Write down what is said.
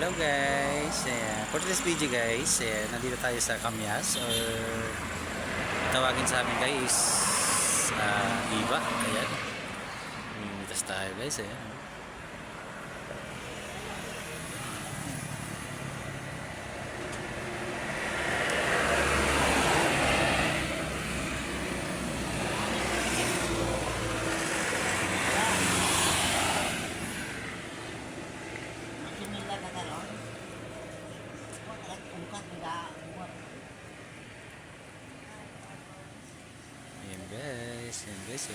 Hello guys, ayan. For this video guys, ayan, nandito tayo sa Kamyas or tawagin sa amin guys Iba, ayan. Mimitas tayo guys, ayan. Ayan guys, ayan guys,